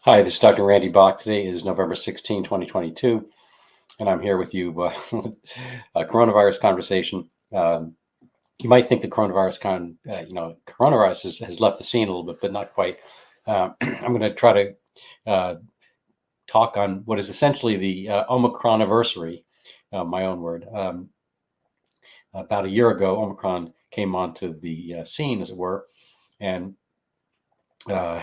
Hi, this is Dr. Randy Bach. Today is November 16, 2022, and I'm here with you with a coronavirus conversation. You might think the coronavirus has left the scene a little bit, but not quite. I'm going to try to uh, talk on what is essentially the Omicronniversary, my own word. About a year ago, Omicron came onto the scene, as it were, and uh,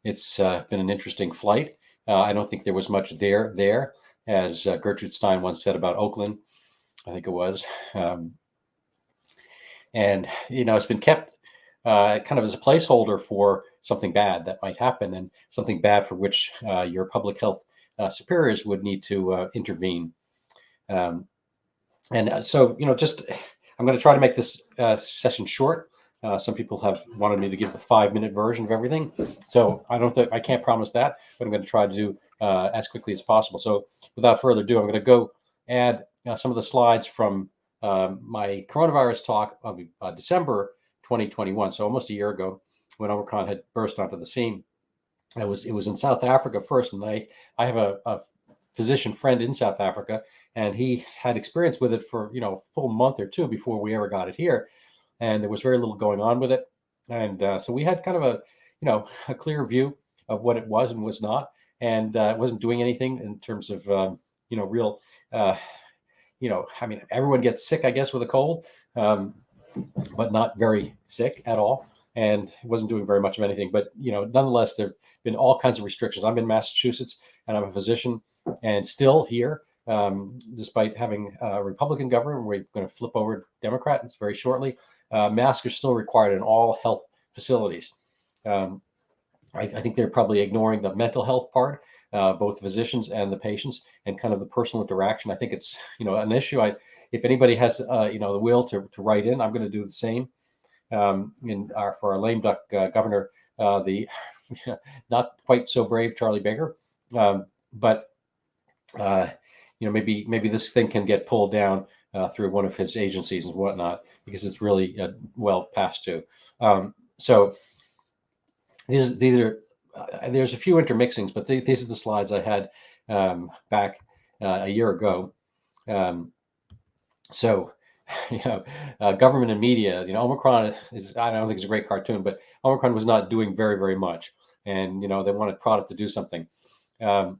it's been an interesting flight. I don't think there was much there, as Gertrude Stein once said about Oakland, I think it was. Um, and, it's been kept kind of as a placeholder for something bad that might happen and something bad for which your public health superiors would need to intervene. Um, I'm going to try to make this session short. Some people have wanted me to give the 5-minute version of everything. So I can't promise that, but I'm going to try to do as quickly as possible. So without further ado, I'm going to go add some of the slides from my coronavirus talk of December 2021. So almost a year ago, when Omicron had burst onto the scene. It was in South Africa first, and I have a physician friend in South Africa, and he had experience with it for a full month or two before we ever got it here, and there was very little going on with it, and so we had kind of a clear view of what it was and was not, and it wasn't doing anything in terms of real. I mean, everyone gets sick, I guess, with a cold, but not very sick at all, and it wasn't doing very much of anything. But nonetheless, there've been all kinds of restrictions. I'm in Massachusetts, and I'm a physician, and still here, despite having a Republican government. We're going to flip over Democrat. It's very shortly. Masks are still required in all health facilities. I think they're probably ignoring the mental health part, both physicians and the patients, and kind of the personal interaction. I think it's an issue. If anybody has the will to write in, I'm going to do the same. For our lame duck governor, the not quite so brave Charlie Baker, but maybe this thing can get pulled down through one of his agencies and whatnot, because it's really well past due. So these are there's a few intermixings, but these are the slides I had back a year ago. Government and media, Omicron is, I don't think it's a great cartoon, but Omicron was not doing very, very much. And, they wanted product to do something. I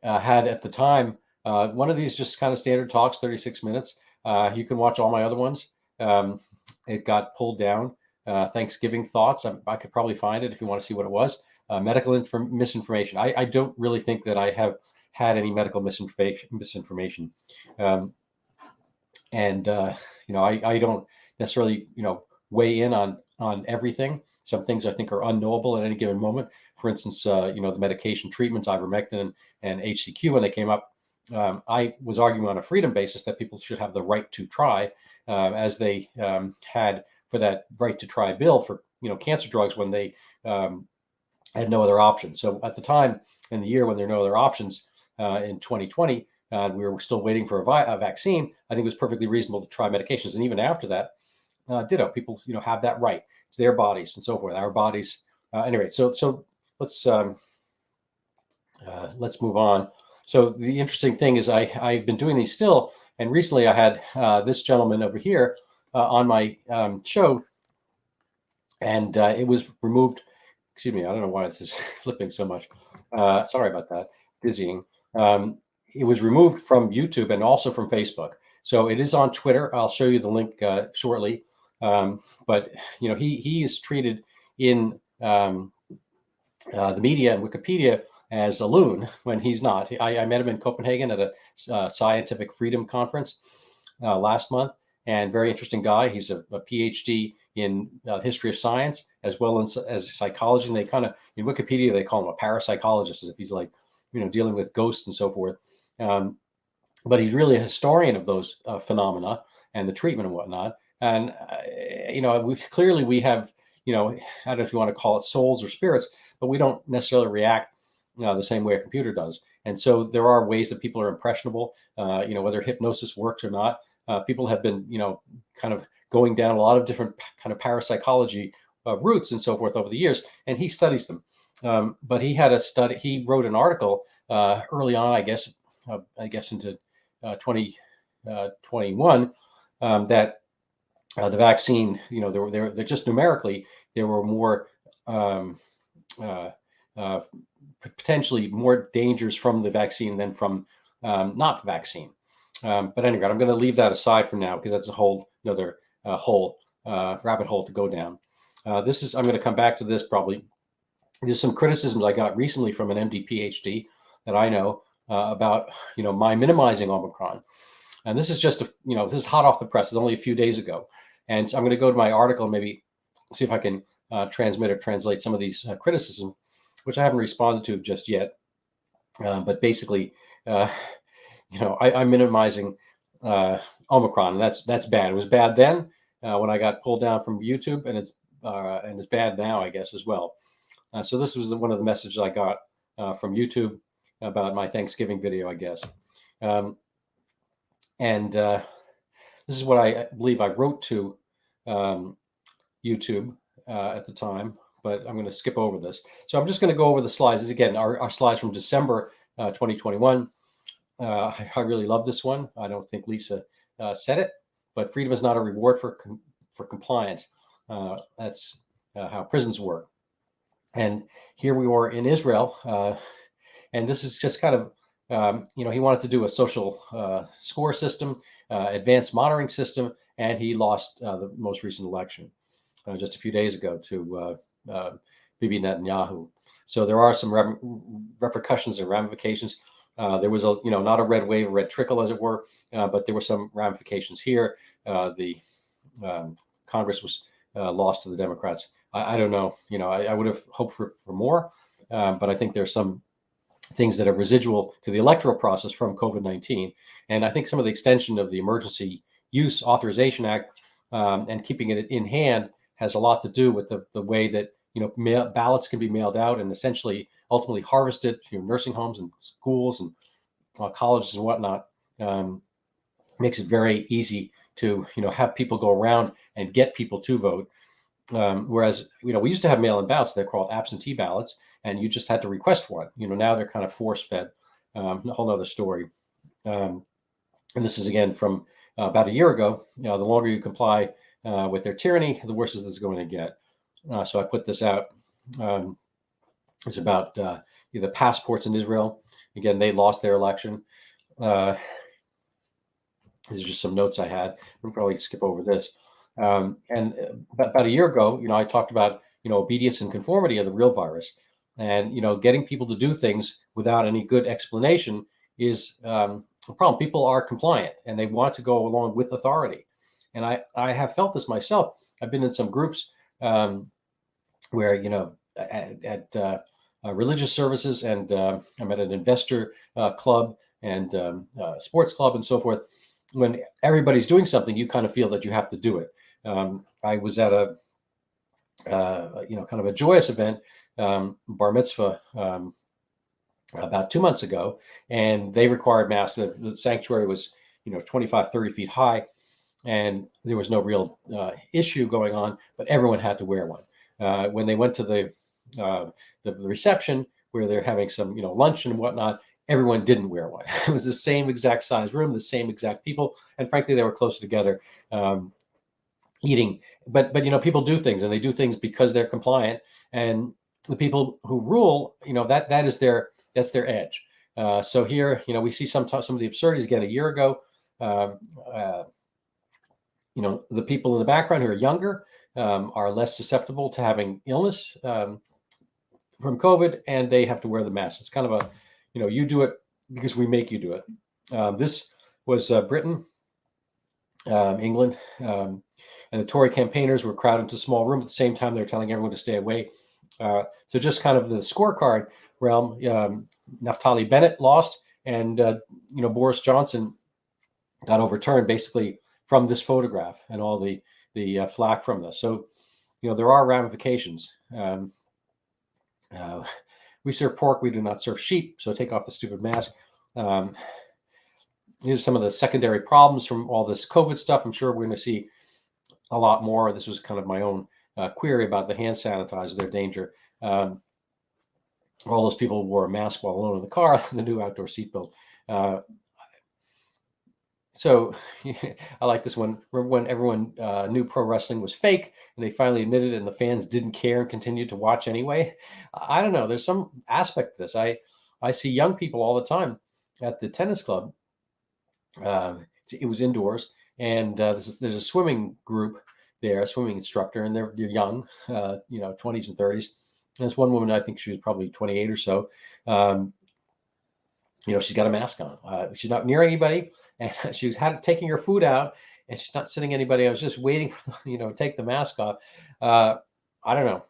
had at the time one of these just kind of standard talks, 36 minutes. You can watch all my other ones. It got pulled down. Thanksgiving thoughts. I could probably find it if you want to see what it was. Medical misinformation. I don't really think that I have had any medical misinformation. I don't necessarily, weigh in on everything. Some things I think are unknowable at any given moment. For instance, the medication treatments, ivermectin and HCQ, when they came up, I was arguing on a freedom basis that people should have the right to try, as they had for that right to try bill for, cancer drugs when they had no other options. So at the time in the year when there are no other options, in 2020, we were still waiting for a vaccine. I think it was perfectly reasonable to try medications. And even after that, ditto, people, have that right. It's their bodies and so forth, our bodies. Anyway, so let's move on. So the interesting thing is I've been doing these still. And recently I had this gentleman over here on my show, and it was removed. Excuse me, I don't know why this is flipping so much. Sorry about that. It's dizzying. It was removed from YouTube and also from Facebook. So it is on Twitter. I'll show you the link shortly. But he is treated in the media and Wikipedia as a loon when he's not. I met him in Copenhagen at a scientific freedom conference last month, and very interesting guy. He's a PhD in history of science as well as psychology. And they kind of, in Wikipedia, they call him a parapsychologist, as if he's like, dealing with ghosts and so forth. But he's really a historian of those phenomena and the treatment and whatnot. And, we have, I don't know if you want to call it souls or spirits, but we don't necessarily react the same way a computer does. And so there are ways that people are impressionable, whether hypnosis works or not. People have been, kind of going down a lot of different kind of parapsychology roots and so forth over the years, and he studies them. But he had a study. He wrote an article early on, I guess into 2021, that the vaccine, they're just numerically there were more potentially more dangers from the vaccine than from not the vaccine. But anyway, I'm going to leave that aside for now because that's a whole another rabbit hole to go down. I'm going to come back to this probably. There's some criticisms I got recently from an MD PhD that I know about my minimizing Omicron, and this is just this is hot off the press. It's only a few days ago, and so I'm going to go to my article and maybe see if I can transmit or translate some of these criticisms, which I haven't responded to just yet. But basically, I'm minimizing Omicron, and that's bad. It was bad then when I got pulled down from YouTube, and it's bad now, I guess, as well. So this was one of the messages I got from YouTube about my Thanksgiving video, I guess. And this is what I believe I wrote to YouTube at the time, but I'm going to skip over this. So I'm just going to go over the slides. This, again, our slides from December 2021. I really love this one. I don't think Lisa said it, but freedom is not a reward for compliance. That's how prisons work. And here we were in Israel, and this is just kind of, he wanted to do a social score system, advanced monitoring system, and he lost the most recent election just a few days ago to Bibi Netanyahu. So there are some repercussions and ramifications. There was not a red wave, a red trickle, as it were, but there were some ramifications here. The Congress was lost to the Democrats. I don't know. I would have hoped for more, but I think there's some things that are residual to the electoral process from COVID-19. And I think some of the extension of the Emergency Use Authorization Act and keeping it in hand has a lot to do with the way that ballots can be mailed out and essentially ultimately harvested through nursing homes and schools and colleges and whatnot. Makes it very easy to have people go around and get people to vote. Whereas we used to have mail-in ballots. They're called absentee ballots, and you just had to request one. Now they're kind of force-fed. A whole other story. And this is again from about a year ago. The longer you comply with their tyranny, the worse this is going to get. So I put this out. It's about the passports in Israel. Again, they lost their election. These are just some notes I had. We'll probably skip over this. And about a year ago, I talked about obedience and conformity of the real virus, and getting people to do things without any good explanation is a problem. People are compliant and they want to go along with authority, and I have felt this myself. I've been in some groups where at religious services, and I'm at an investor club and sports club and so forth. When everybody's doing something, you kind of feel that you have to do it. I was at a kind of a joyous event, bar mitzvah, about 2 months ago, and they required masks. The sanctuary was 25, 30 feet high, and there was no real issue going on, but everyone had to wear one. When they went to the reception where they're having some lunch and whatnot, everyone didn't wear one. It was the same exact size room, the same exact people, and frankly, they were closer together eating. But people do things, and they do things because they're compliant. And the people who rule, that's their edge. So here, we see some of the absurdities again. A year ago, the people in the background who are younger are less susceptible to having illness from COVID, and they have to wear the mask. It's kind of a you do it because we make you do it. This was Britain, England, and the Tory campaigners were crowded into a small room. At the same time, they were telling everyone to stay away. So just kind of the scorecard realm, Naftali Bennett lost, and Boris Johnson got overturned basically from this photograph and all the flack from this. So there are ramifications. We serve pork, we do not serve sheep, so take off the stupid mask. Here's some of the secondary problems from all this COVID stuff. I'm sure we're going to see a lot more. This was kind of my own query about the hand sanitizer, their danger. All those people wore a mask while alone in the car, the new outdoor seatbelt. So I like this one. Remember when everyone knew pro wrestling was fake and they finally admitted it and the fans didn't care and continued to watch anyway? I don't know. There's some aspect to this. I see young people all the time at the tennis club. It was indoors, and there's a swimming group there, a swimming instructor, and they're young, 20s and 30s. And there's one woman, I think she was probably 28 or so. She's got a mask on. She's not near anybody, and she was taking her food out, and she's not sitting anybody. I was just waiting for take the mask off. I don't know.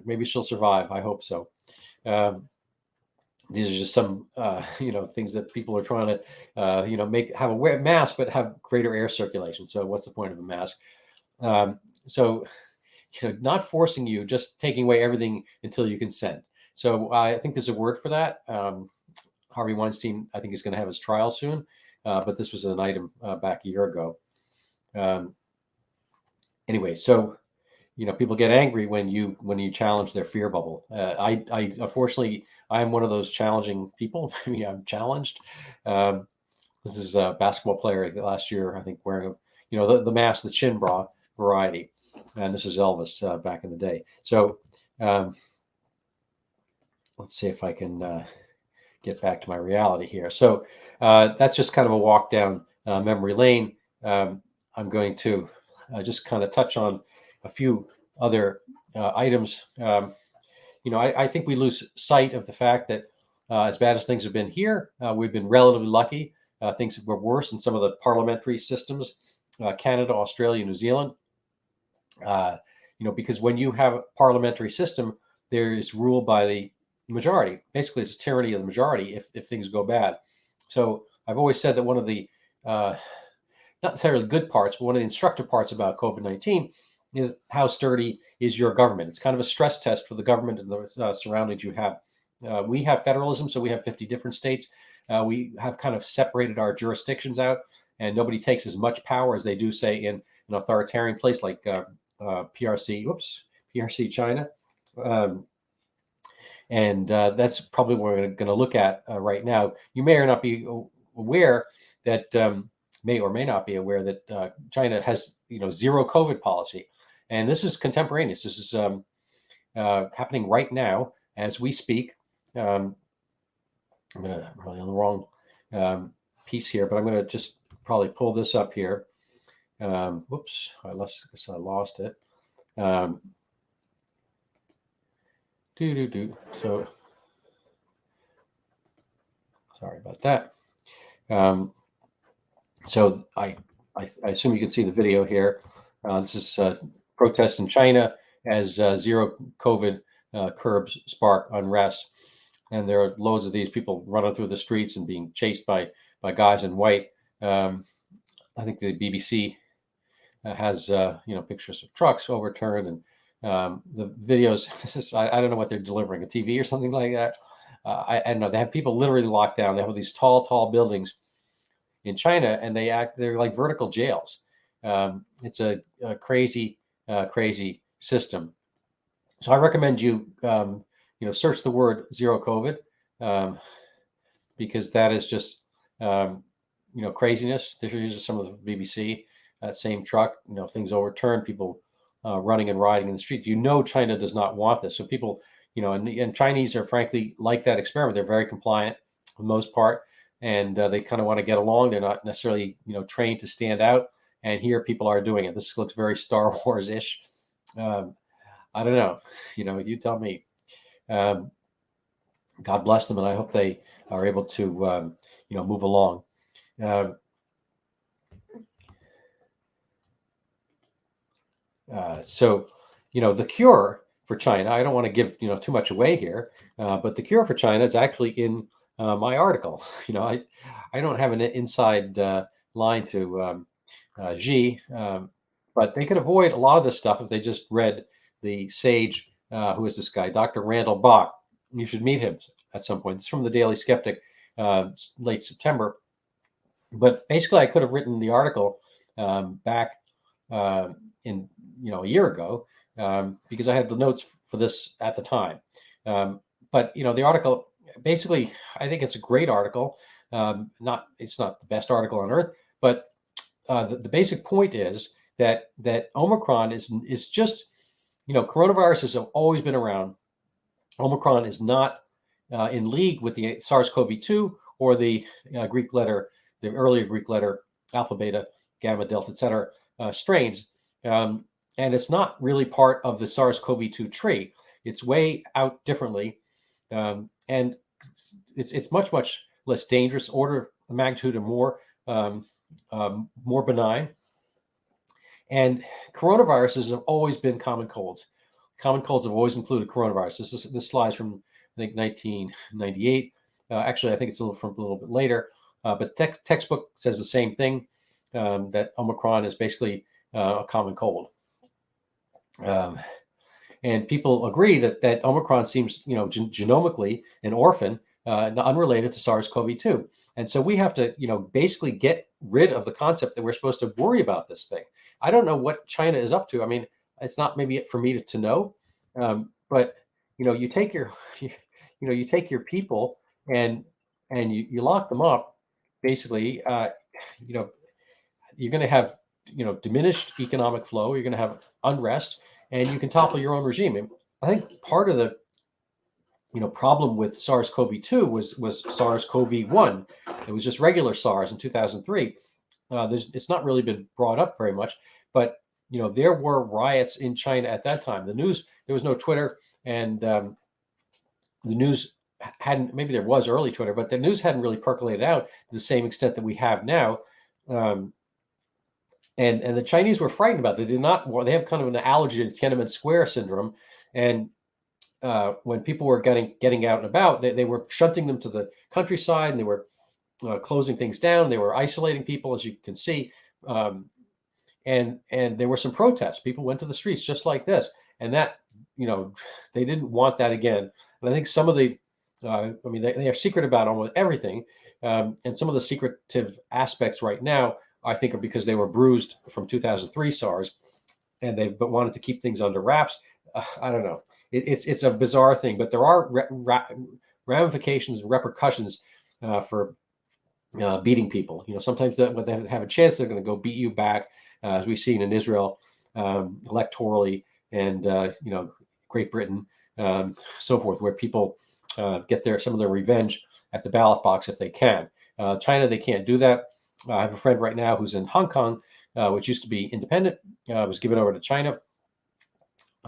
Maybe she'll survive. I hope so. These are just some things that people are trying to have a mask but have greater air circulation. So what's the point of a mask? Not forcing you, just taking away everything until you consent. So I think there's a word for that. Harvey Weinstein, I think, is going to have his trial soon, but this was an item back a year ago. Anyway, so people get angry when you challenge their fear bubble. I unfortunately, I am one of those challenging people. Maybe I'm challenged. This is a basketball player last year, I think, wearing the mask, the chin bra variety, and this is Elvis back in the day. So let's see if I can get back to my reality here. So that's just kind of a walk down memory lane. I'm going to just kind of touch on a few other items. I think we lose sight of the fact that as bad as things have been here, we've been relatively lucky. Things were worse in some of the parliamentary systems, Canada, Australia, New Zealand. Because when you have a parliamentary system, there is rule by the majority. Basically, it's a tyranny of the majority if things go bad. So I've always said that one of the not necessarily good parts, but one of the instructive parts about COVID-19 is how sturdy is your government. It's kind of a stress test for the government and the surroundings you have. We have federalism, so we have 50 different states. We have kind of separated our jurisdictions out, and nobody takes as much power as they do, say, in an authoritarian place like PRC China. And that's probably what we're going to look at right now. You may or not be aware that may or may not be aware that China has zero COVID policy, and this is contemporaneous. This is happening right now as we speak. I'm really on the wrong piece here, but I'm going to just probably pull this up here. Whoops, I lost it. So sorry about that. So I assume you can see the video here. This is protests in China as zero COVID curbs spark unrest. And there are loads of these people running through the streets and being chased by guys in white. I think the BBC has pictures of trucks overturned, and the videos. I don't know what they're delivering, a TV or something like that. I don't know. They have people literally locked down. They have these tall buildings in China, and they're like vertical jails. It's a crazy system. So I recommend you search the word zero COVID, because that is just craziness. There's some of the BBC, that same truck, things overturned, people running and riding in the streets. China does not want this. So people, and Chinese are frankly like that experiment. They're very compliant for the most part, and they kind of want to get along. They're not necessarily, trained to stand out. And here people are doing it. This looks very Star Wars-ish. I don't know. You tell me. God bless them, and I hope they are able to, move along. So, the cure for China, I don't want to give, too much away here, but the cure for China is actually in my article. I don't have an inside line to Xi, but they could avoid a lot of this stuff if they just read the sage, who is this guy, Dr. Randall Bach. You should meet him at some point. It's from the Daily Skeptic, late September. But basically, I could have written the article back in a year ago, because I had the notes for this at the time. But the article basically, I think it's a great article. It's not the best article on earth, but the basic point is that Omicron is just, coronaviruses have always been around. Omicron is not in league with the SARS-CoV-2 or the the earlier Greek letter, alpha, beta, gamma, delta, etc. Strains. And it's not really part of the SARS-CoV-2 tree. It's way out differently. And it's much, much less dangerous, order of magnitude and more benign. And coronaviruses have always been common colds. Common colds have always included coronavirus. This slide's from, I think, 1998. Actually, I think it's a little bit later. But textbook says the same thing, that Omicron is basically a common cold. And people agree that Omicron seems, genomically an orphan, unrelated to SARS-CoV-2. And so we have to, basically get rid of the concept that we're supposed to worry about this thing. I don't know what China is up to. I mean, it's not maybe for me to know, but you take your, you take your people and you lock them up. Basically, you're going to have diminished economic flow. You're going to have unrest, and you can topple your own regime. And I think part of the problem with SARS-CoV-2 was SARS-CoV-1. It was just regular SARS in 2003. It's not really been brought up very much, but there were riots in China at that time. The news, there was no Twitter, and the news hadn't, maybe there was early Twitter, but the news hadn't really percolated out to the same extent that we have now. And the Chinese were frightened about it. They have kind of an allergy to Tiananmen Square syndrome. And when people were getting out and about, they were shunting them to the countryside, and they were closing things down. They were isolating people, as you can see. And there were some protests. People went to the streets just like this. And that, they didn't want that again. And I think some of the, they are secret about almost everything. And some of the secretive aspects right now, I think, are because they were bruised from 2003 SARS, and they wanted to keep things under wraps. I don't know. It's a bizarre thing, but there are ramifications and repercussions for beating people. Sometimes when they have a chance, they're going to go beat you back, as we've seen in Israel electorally, and Great Britain, so forth, where people get some of their revenge at the ballot box if they can. China, they can't do that. I have a friend right now who's in Hong Kong, which used to be independent, was given over to China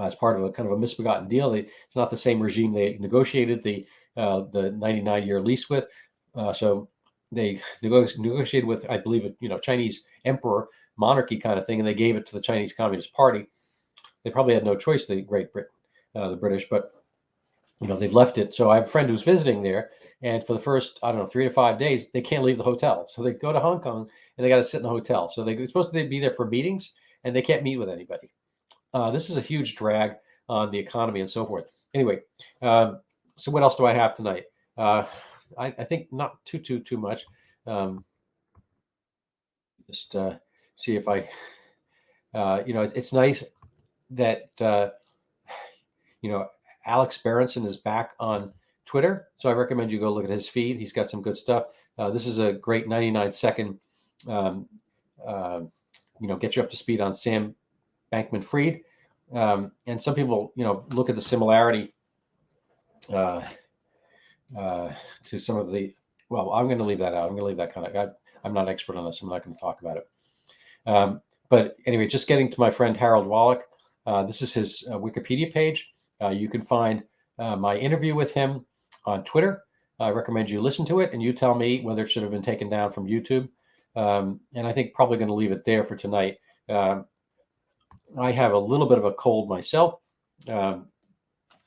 as part of a kind of a misbegotten deal. It's not the same regime they negotiated the 99-year lease with. So they negotiated with, I believe, Chinese emperor monarchy kind of thing, and they gave it to the Chinese Communist Party. They probably had no choice, the Great Britain, the British, but they've left it. So I have a friend who's visiting there, and for the first, 3 to 5 days, they can't leave the hotel. So they go to Hong Kong, and they got to sit in the hotel. So they're supposed to be there for meetings, and they can't meet with anybody. This is a huge drag on the economy and so forth. Anyway, so what else do I have tonight? I think not too much. Just see if I, it's nice that, Alex Berenson is back on Twitter. So I recommend you go look at his feed. He's got some good stuff. This is a great 99-second, get you up to speed on Sam Bankman-Fried. And some people, look at the similarity to some of the, well, I'm going to leave that out. I'm going to leave that kind of, I'm not an expert on this. I'm not going to talk about it. But anyway, just getting to my friend Harold Wallach. This is his Wikipedia page. You can find my interview with him on Twitter. I recommend you listen to it, and you tell me whether it should have been taken down from YouTube. And I think probably going to leave it there for tonight. I have a little bit of a cold myself. I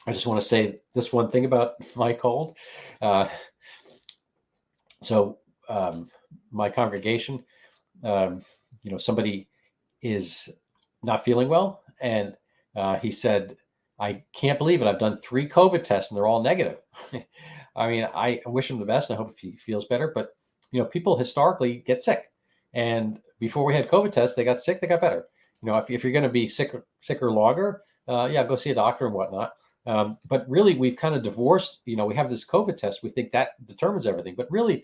just want to say this one thing about my cold. So my congregation, somebody is not feeling well, and he said, I can't believe it. I've done 3 COVID tests and they're all negative. I mean, I wish him the best. I hope he feels better. But, people historically get sick. And before we had COVID tests, they got sick, they got better. If you're going to be sicker longer, yeah, go see a doctor and whatnot. But really, we've kind of divorced. We have this COVID test. We think that determines everything. But really,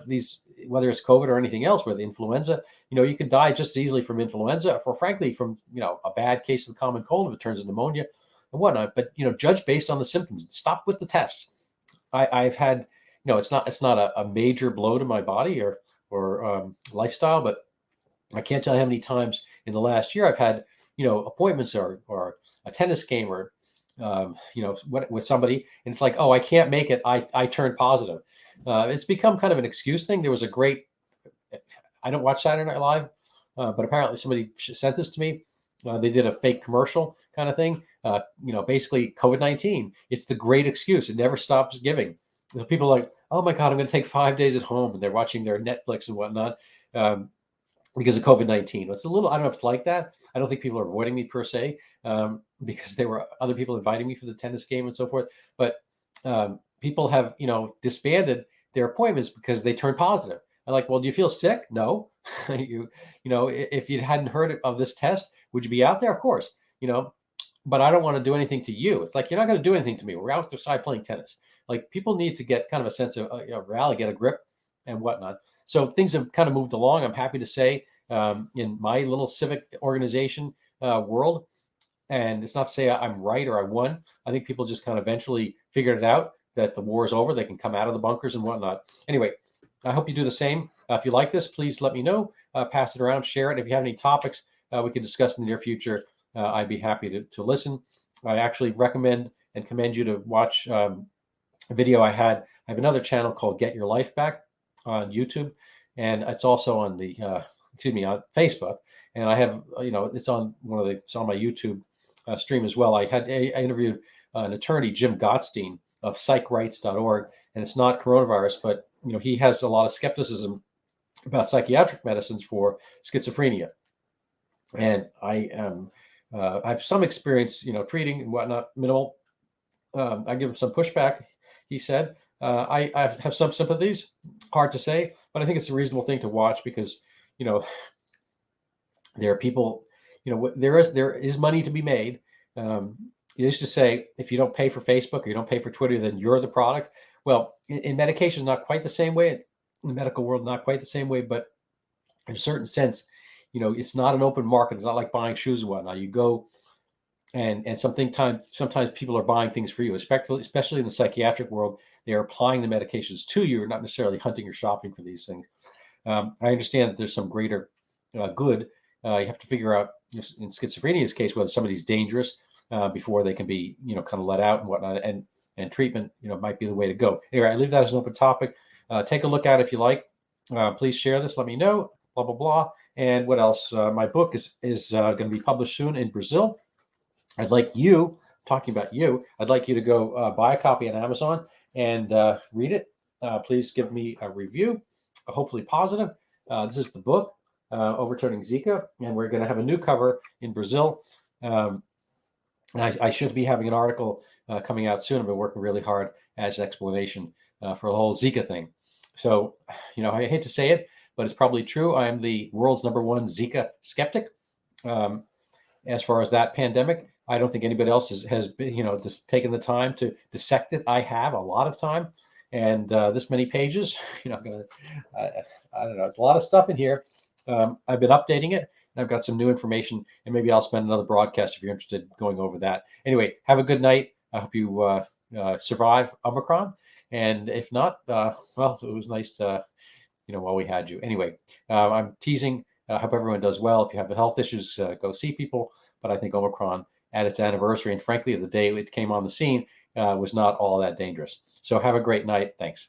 these, whether it's COVID or anything else, whether influenza, you can die just as easily from influenza, or frankly, from a bad case of the common cold if it turns into pneumonia and whatnot. But judge based on the symptoms. Stop with the tests. I've had, it's not a major blow to my body or lifestyle, but I can't tell you how many times in the last year I've had, appointments or a tennis game or, with somebody, and it's like, oh, I can't make it. I turned positive. It's become kind of an excuse thing. There was a great, I don't watch Saturday Night Live, but apparently somebody sent this to me. They did a fake commercial kind of thing. Basically COVID-19. It's the great excuse. It never stops giving. So people are like, oh my God, I'm going to take 5 days at home, and they're watching their Netflix and whatnot because of COVID-19. It's a little, I don't know if it's like that. I don't think people are avoiding me per se because there were other people inviting me for the tennis game and so forth. But people have, disbanded their appointments because they turned positive. I'm like, well, do you feel sick? No. If you hadn't heard of this test, would you be out there? Of course, but I don't want to do anything to you. It's like, you're not going to do anything to me. We're outside playing tennis. Like, people need to get kind of a sense of rally, get a grip and whatnot. So things have kind of moved along. I'm happy to say in my little civic organization world, and it's not to say I'm right or I won. I think people just kind of eventually figured it out that the war is over. They can come out of the bunkers and whatnot. Anyway, I hope you do the same. If you like this, please let me know. Pass it around, share it. If you have any topics we can discuss in the near future, I'd be happy to listen. I actually recommend and commend you to watch a video I have another channel called Get Your Life Back on YouTube, and it's also on the on Facebook. And I have it's on it's on my YouTube stream as well. I interviewed an attorney, Jim Gottstein of psychrights.org, and it's not coronavirus, but he has a lot of skepticism about psychiatric medicines for schizophrenia. And I have some experience, treating and whatnot, minimal. I give him some pushback. He said, I have some sympathies, hard to say, but I think it's a reasonable thing to watch because, there are people, there is money to be made. You used to say, if you don't pay for Facebook or you don't pay for Twitter, then you're the product. Well, in medication, not quite the same way. In the medical world, not quite the same way, but in a certain sense, it's not an open market. It's not like buying shoes and whatnot. You go and sometimes people are buying things for you, especially in the psychiatric world. They are applying the medications to you, not necessarily hunting or shopping for these things. I understand that there's some greater good. You have to figure out, in schizophrenia's case, whether somebody's dangerous before they can be, kind of let out and whatnot. And treatment, might be the way to go. Anyway, I leave that as an open topic. Take a look at it if you like. Please share this. Let me know. Blah blah blah. And what else? My book is going to be published soon in Brazil. I'd like you, talking about you, I'd like you to go buy a copy on Amazon and read it. Please give me a review, hopefully positive. This is the book, Overturning Zika, and we're going to have a new cover in Brazil. And I should be having an article coming out soon. I've been working really hard as an explanation for the whole Zika thing. So, I hate to say it, but it's probably true. I am the world's #1 Zika skeptic. As far as that pandemic, I don't think anybody else has been, just taken the time to dissect it. I have a lot of time, and this many pages, I don't know. It's a lot of stuff in here. I've been updating it. I've got some new information, and maybe I'll spend another broadcast if you're interested going over that. Anyway, have a good night. I hope you survive Omicron. And if not, well, it was nice, while we had you. Anyway, I'm teasing. I hope everyone does well. If you have health issues, go see people. But I think Omicron at its anniversary, and frankly, the day it came on the scene, was not all that dangerous. So have a great night. Thanks.